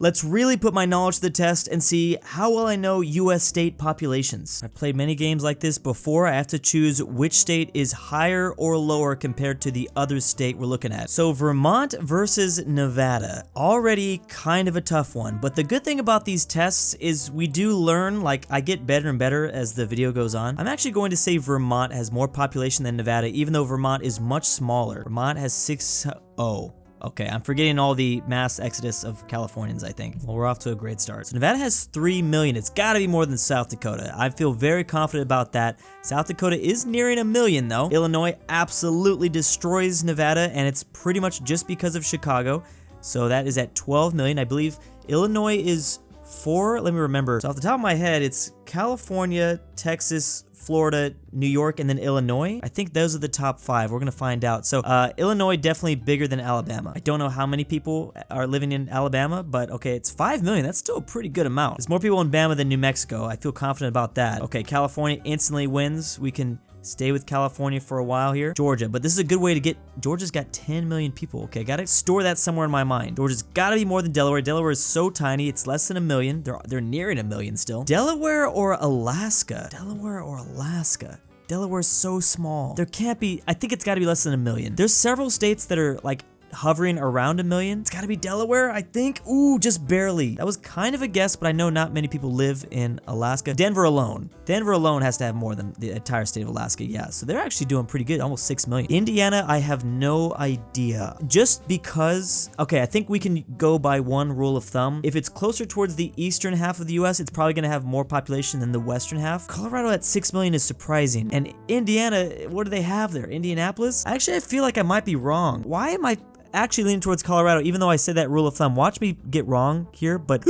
Let's really put my knowledge to the test and see how well I know US state populations. I've played many games like this before. I have to choose which state is higher or lower compared to the other state we're looking at. So Vermont versus Nevada, already kind of a tough one, but the good thing about these tests is we do learn, like I get better and better as the video goes on. I'm actually going to say Vermont has more population than Nevada, even though Vermont is much smaller. Vermont has 6-0. Okay, I'm forgetting all the mass exodus of Californians, I think. Well, we're off to a great start. So Nevada has 3 million. It's gotta be more than South Dakota. I feel very confident about that. South Dakota is nearing 1 million though. Illinois absolutely destroys Nevada, and it's pretty much just because of Chicago. So that is at 12 million. I believe Illinois is 4, let me remember. So off the top of my head, it's California, Texas, Florida, New York, and then Illinois. I think those are the top 5. We're gonna find out. So Illinois definitely bigger than Alabama. I don't know how many people are living in Alabama, but okay, it's 5 million. That's still a pretty good amount. There's more people in Bama than New Mexico. I feel confident about that. Okay, California instantly wins. We can stay with California for a while here. Georgia, but this is a good way to get, Georgia's got 10 million people. Okay, gotta store that somewhere in my mind. Georgia's gotta be more than Delaware. Delaware is so tiny, it's less than 1 million. They're nearing 1 million still. Delaware or Alaska? Delaware or Alaska? Delaware's so small. There can't be, I think it's gotta be less than 1 million. There's several states that are like hovering around 1 million. It's gotta be Delaware, I think. Ooh, just barely. That was kind of a guess, but I know not many people live in Alaska. Denver alone. Denver alone has to have more than the entire state of Alaska, yeah. So they're actually doing pretty good, almost 6 million. Indiana, I have no idea. Just because, okay, I think we can go by one rule of thumb. If it's closer towards the eastern half of the US, it's probably gonna have more population than the western half. Colorado at 6 million is surprising. And Indiana, what do they have there? Indianapolis? Actually, I feel like I might be wrong. Why am I actually leaning towards Colorado, even though I said that rule of thumb? Watch me get wrong here, but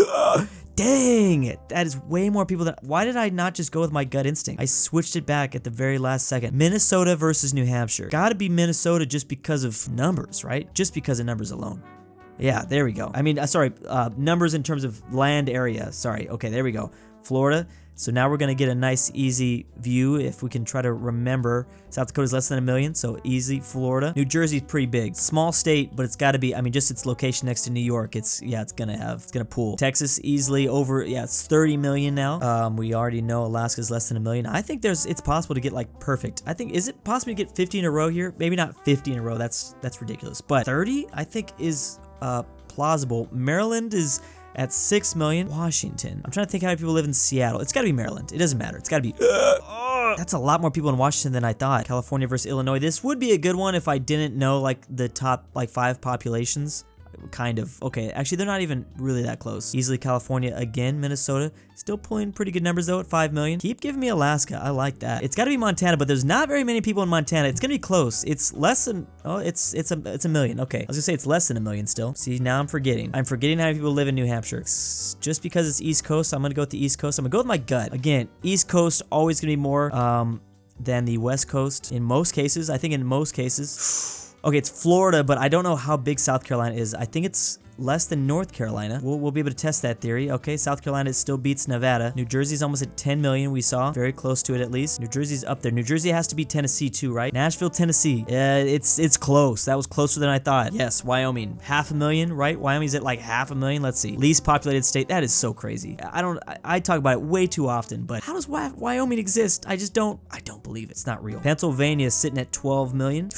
dang it, that is way more people than, why did I not just go with my gut instinct? I switched it back at the very last second. Minnesota versus New Hampshire. Gotta be Minnesota just because of numbers, right? Just because of numbers alone. Yeah, there we go. I mean, sorry, numbers in terms of land area. Sorry, okay, there we go. Florida. So now we're gonna get a nice, easy view if we can try to remember. South Dakota's less than 1 million, so easy. Florida. New Jersey's pretty big. Small state, but it's gotta be, I mean, just its location next to New York, it's gonna pool. Texas easily over, yeah, it's 30 million now. We already know Alaska's less than 1 million. I think it's possible to get like perfect. I think, is it possible to get 50 in a row here? Maybe not 50 in a row, that's ridiculous. But 30, I think is plausible. Maryland is at 6 million. Washington. I'm trying to think how many people live in Seattle. It's gotta be Maryland. It doesn't matter. It's gotta be. That's a lot more people in Washington than I thought. California versus Illinois. This would be a good one if I didn't know like the top like 5 populations. Kind of. Okay, actually they're not even really that close. Easily California again. Minnesota still pulling pretty good numbers though at 5 million. Keep giving me Alaska. I like that. It's got to be Montana, but there's not very many people in Montana. It's gonna be close. It's less than, oh, it's a million. Okay, I was gonna say it's less than 1 million still. See, now I'm forgetting how many people live in New Hampshire. Just because it's East Coast, I'm gonna go with the East Coast. I'm gonna go with my gut again. East Coast always gonna be more than the West Coast in most cases. I think in most cases. Okay, it's Florida, but I don't know how big South Carolina is. I think it's less than North Carolina. We'll be able to test that theory. Okay, South Carolina still beats Nevada. New Jersey's almost at 10 million, we saw. Very close to it at least. New Jersey's up there. New Jersey has to be Tennessee too, right? Nashville, Tennessee. It's close. That was closer than I thought. Yes, Wyoming. 500,000, right? Wyoming's at like 500,000. Let's see. Least populated state. That is so crazy. I talk about it way too often, but how does Wyoming exist? I don't believe it. It's not real. Pennsylvania is sitting at 12 million.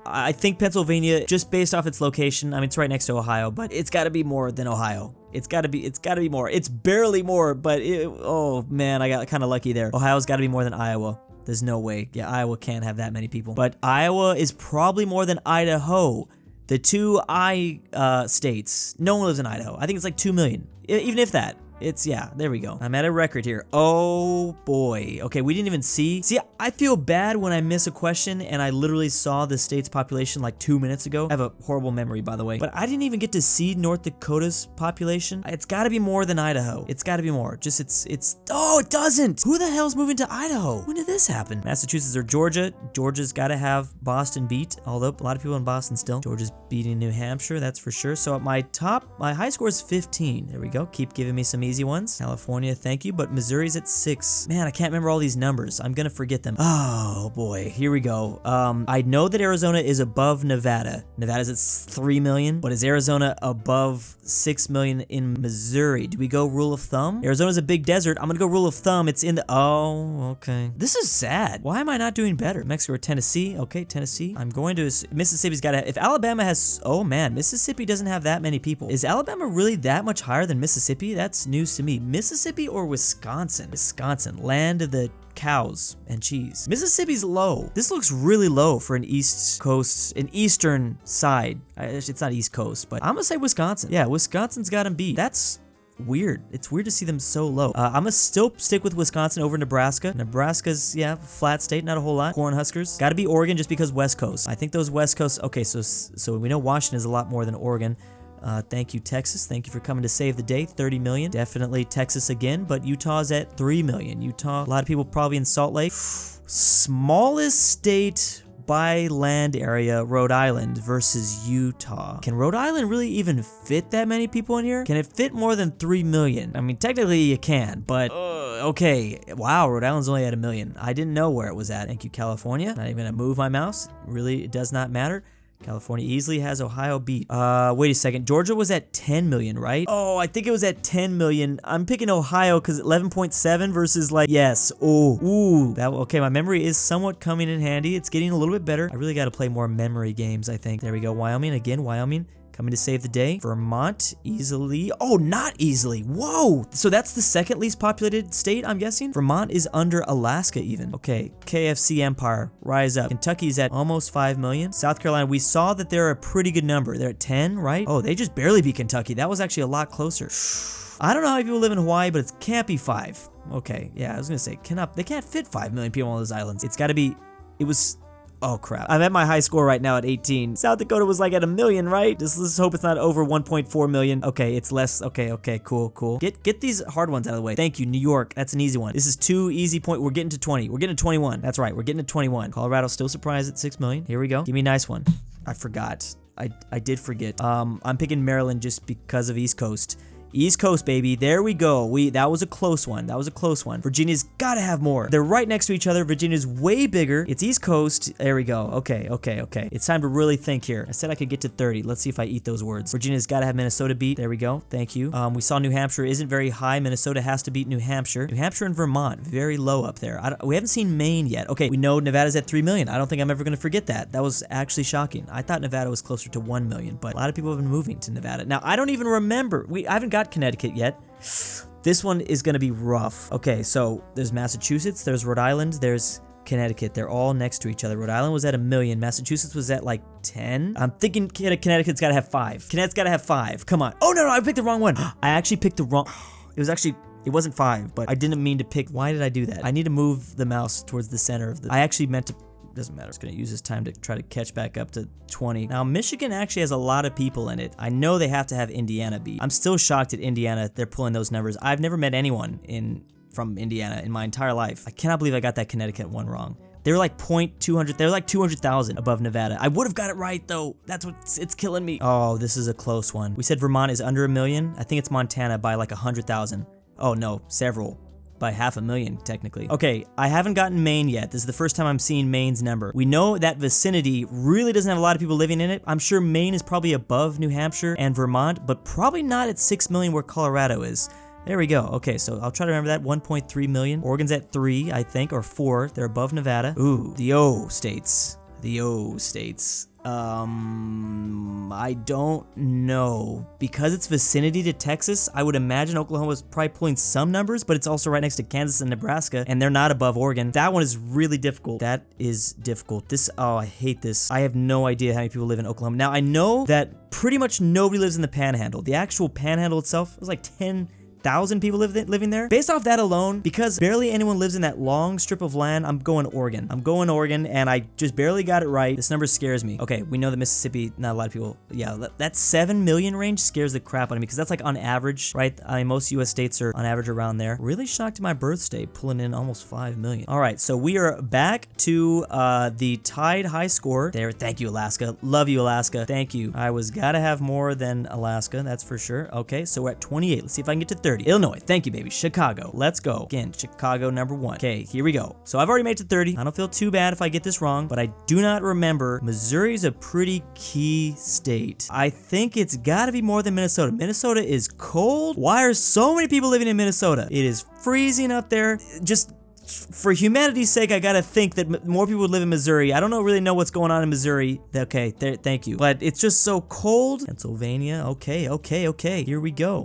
I think Pennsylvania, just based off its location, I mean, it's right next to Ohio, but it's got to be more than Ohio. It's got to be more. It's barely more, but oh man, I got kind of lucky there. Ohio's got to be more than Iowa. There's no way. Yeah, Iowa can't have that many people. But Iowa is probably more than Idaho. The two states. No one lives in Idaho. I think it's like 2 million, even if that. Yeah, there we go. I'm at a record here. Oh boy. Okay, we didn't even see. See, I feel bad when I miss a question and I literally saw the state's population like 2 minutes ago. I have a horrible memory, by the way. But I didn't even get to see North Dakota's population. It's gotta be more than Idaho. It's gotta be more. Just oh, it doesn't. Who the hell's moving to Idaho? When did this happen? Massachusetts or Georgia. Georgia's gotta have Boston beat, although a lot of people in Boston still. Georgia's beating New Hampshire, that's for sure. So at my high score is 15. There we go. Keep giving me some easy ones. California, thank you, but Missouri's at 6. Man, I can't remember all these numbers. I'm gonna forget them. Oh boy, here we go. I know that Arizona is above Nevada. Nevada's at 3 million, but is Arizona above 6 million in Missouri? Do we go rule of thumb? Arizona's a big desert. I'm gonna go rule of thumb. It's in the, oh, okay. This is sad. Why am I not doing better? Mexico or Tennessee? Okay, Tennessee. I'm going to, Mississippi's gotta, if Alabama has, oh man, Mississippi doesn't have that many people. Is Alabama really that much higher than Mississippi? That's news to me. Mississippi or Wisconsin? Wisconsin, land of the cows and cheese. Mississippi's low. This looks really low for an East Coast, an eastern side. It's not East Coast, but I'm gonna say Wisconsin. Yeah, Wisconsin's got them beat. That's weird. It's weird to see them so low. I'm gonna still stick with Wisconsin over Nebraska. Nebraska's, yeah, flat state, not a whole lot. Cornhuskers. Gotta be Oregon just because West Coast. I think those West Coast, okay, so we know Washington is a lot more than Oregon. Thank you, Texas. Thank you for coming to save the day. 30 million. Definitely Texas again, but Utah's at 3 million. Utah, a lot of people probably in Salt Lake. Smallest state by land area, Rhode Island versus Utah. Can Rhode Island really even fit that many people in here? Can it fit more than 3 million? I mean, technically you can, but okay. Wow, Rhode Island's only at 1 million. I didn't know where it was at. Thank you, California. Not even gonna move my mouse. Really, it does not matter. California easily has Ohio beat. Wait a second. Georgia was at 10 million, right? Oh, I think it was at 10 million. I'm picking Ohio because 11.7 versus like, yes. Oh, ooh. That, okay, my memory is somewhat coming in handy. It's getting a little bit better. I really got to play more memory games, I think. There we go. Wyoming, again, Wyoming. Coming to save the day. Vermont, easily. Oh, not easily. Whoa. So that's the second least populated state, I'm guessing? Vermont is under Alaska even. Okay. KFC Empire, rise up. Kentucky's at almost 5 million. South Carolina, we saw that they're a pretty good number. They're at 10, right? Oh, they just barely beat Kentucky. That was actually a lot closer. I don't know how many people live in Hawaii, but it can't be 5. Okay. Yeah, I was going to say, they can't fit 5 million people on those islands. It's got to be, it was... Oh crap. I'm at my high score right now at 18. South Dakota was like at 1 million, right? Let's hope it's not over 1.4 million. Okay, it's less. Okay, cool. Get these hard ones out of the way. Thank you, New York. That's an easy one. This is 2 easy point. We're getting to 20. We're getting to 21. That's right. We're getting to 21. Colorado still surprised at 6 million. Here we go. Give me a nice one. I forgot. I did forget. I'm picking Maryland just because of East Coast. East Coast, baby. There we go. That was a close one. Virginia's gotta have more. They're right next to each other. Virginia's way bigger. It's East Coast. There we go. Okay. It's time to really think here. I said I could get to 30. Let's see if I eat those words. Virginia's gotta have Minnesota beat. There we go. Thank you. We saw New Hampshire isn't very high. Minnesota has to beat New Hampshire. New Hampshire and Vermont, very low up there. We haven't seen Maine yet. Okay, we know Nevada's at 3 million. I don't think I'm ever gonna forget that. That was actually shocking. I thought Nevada was closer to 1 million, but a lot of people have been moving to Nevada. Now, I don't even remember. I haven't got Connecticut yet. This one is going to be rough. Okay, so there's Massachusetts, there's Rhode Island, there's Connecticut. They're all next to each other. Rhode Island was at 1 million. Massachusetts was at like 10. I'm thinking Connecticut's got to have 5. Connecticut's got to have 5. Come on. Oh, no, I picked the wrong one. I actually picked the wrong... It wasn't 5, but I didn't mean to pick... Why did I do that? I need to move the mouse towards the center of the... I actually meant to... Doesn't matter. It's going to use this time to try to catch back up to 20. Now, Michigan actually has a lot of people in it. I know they have to have Indiana beat. I'm still shocked at Indiana. They're pulling those numbers. I've never met anyone from Indiana in my entire life. I cannot believe I got that Connecticut one wrong. They were like 0.200. They were like 200,000 above Nevada. I would have got it right though. That's it's killing me. Oh, this is a close one. We said Vermont is under 1 million. I think it's Montana by like 100,000. Oh no, several. By 500,000, technically. Okay, I haven't gotten Maine yet. This is the first time I'm seeing Maine's number. We know that vicinity really doesn't have a lot of people living in it. I'm sure Maine is probably above New Hampshire and Vermont, but probably not at 6 million where Colorado is. There we go. Okay, so I'll try to remember that. 1.3 million. Oregon's at 3, I think, or 4. They're above Nevada. Ooh, the O states. I don't know. Because it's vicinity to Texas, I would imagine Oklahoma's probably pulling some numbers, but it's also right next to Kansas and Nebraska, and they're not above Oregon. That one is really difficult. Oh, I hate this. I have no idea how many people live in Oklahoma. Now, I know that pretty much nobody lives in the Panhandle. The actual Panhandle itself is like 10,000 people living there. Based off that alone, because barely anyone lives in that long strip of land, I'm going Oregon. And I just barely got it right. This number scares me. Okay, we know that Mississippi, not a lot of people, yeah, that 7 million range scares the crap out of me because that's like on average, right? I mean, most US states are on average around there. Really shocked at my birth state, pulling in almost 5 million. All right, so we are back to the tied high score. There, thank you, Alaska. Love you, Alaska. Thank you. I was gotta have more than Alaska, that's for sure. Okay, so we're at 28. Let's see if I can get to 30. 30. Illinois, thank you, baby. Chicago, let's go. Again, Chicago number 1. Okay, here we go. So I've already made it to 30. I don't feel too bad if I get this wrong, but I do not remember. Missouri's a pretty key state. I think it's gotta be more than Minnesota. Minnesota is cold. Why are so many people living in Minnesota? It is freezing up there. Just for humanity's sake, I gotta think that more people would live in Missouri. I don't really know what's going on in Missouri. Okay, thank you. But it's just so cold. Pennsylvania, okay. Here we go.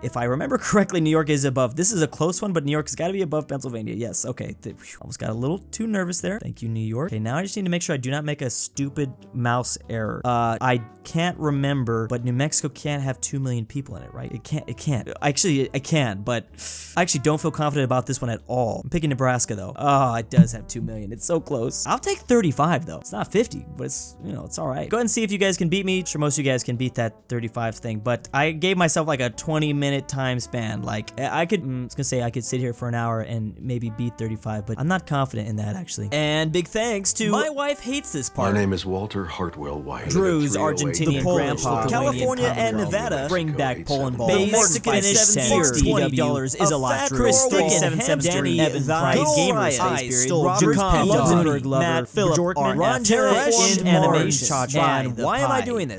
If I remember correctly, New York is above. This is a close one, but New York's gotta be above Pennsylvania. Yes, okay. Almost got a little too nervous there. Thank you, New York. Okay, now I just need to make sure I do not make a stupid mouse error. I can't remember, but New Mexico can't have 2 million people in it, right? It can't. Actually, I can, but I actually don't feel confident about this one at all. I'm picking Nebraska though. Oh, it does have 2 million. It's so close. I'll take 35 though. It's not 50, but it's, it's all right. Go ahead and see if you guys can beat me. Sure, most of you guys can beat that 35 thing, but I gave myself like a 20-minute time span. Like I could, I was gonna say I could sit here for an hour and maybe beat 35, but I'm not confident in that actually. And big thanks to my wife hates this part. My name is Walter Hartwell White. Drew's Argentinian grandpa. California and Nevada. Bring back Polandball. Basic Finnish $20 is a lot. Chris 3773. Evan Pryce. Gamers. Jakov. LuxembourgLover. Philipp RF. Terraformed Animations. And why am I doing this?